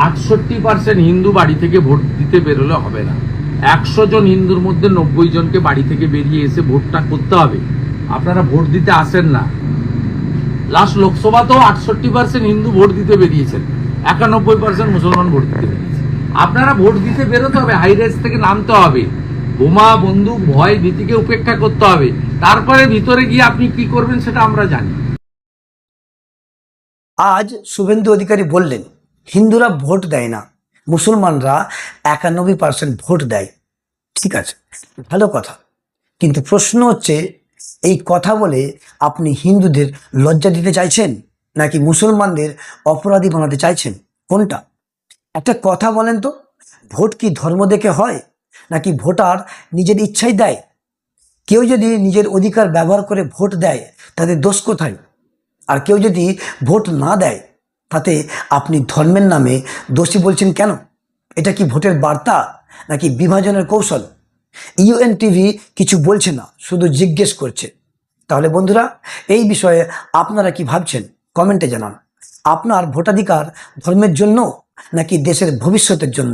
68% হিন্দু বাড়ি থেকে ভোট দিতে বেরোলে হবে না। 100 জন হিন্দুর মধ্যে 90 জনকে বাড়ি থেকে বেরিয়ে এসে ভোটটা করতে হবে। আপনারা ভোট দিতে আসেন না। লাস্ট লোকসভাতেও 68% হিন্দু ভোট দিতে বেরিয়েছেন, 91% মুসলমান ভোট দিতে বেরিয়েছে। আপনারা ভোট দিতে বেরোতে হবে, হাই রেঞ্জ থেকে নামতে হবে, বোমা বন্দুক ভয় ভীতিকে উপেক্ষা করতে হবে। তারপরে ভিতরে গিয়ে আপনি কি করবেন সেটা আমরা জানি। আজ শুভেন্দু অধিকারী বললেন হিন্দুরা ভোট দেয় না, মুসলমানরা 91% ভোট দেয়। ঠিক আছে, ভালো কথা, কিন্তু প্রশ্ন হচ্ছে এই কথা বলে আপনি হিন্দুদের লজ্জা দিতে চাইছেন নাকি মুসলমানদের অপরাধী বানাতে চাইছেন? কোনটা? একটা কথা বলেন তো, ভোট কি ধর্ম দেখে হয় নাকি ভোটার নিজের ইচ্ছাই দেয়? কেউ যদি নিজের অধিকার ব্যবহার করে ভোট দেয় তাতে দোষ কোথায়? আর কেউ যদি ভোট না দেয় তাতে আপনি ধর্মের নামে দোষী বলছেন কেন? এটা কি ভোটের বার্তা নাকি বিভাজনের কৌশল? ইউএন টিভি কিছু বলছে না, শুধু জিজ্ঞেস করছে। তাহলে বন্ধুরা, এই বিষয়ে আপনারা কি ভাবছেন কমেন্টে জানান। আপনার ভোটাধিকার ধর্মের জন্য নাকি দেশের ভবিষ্যতের জন্য?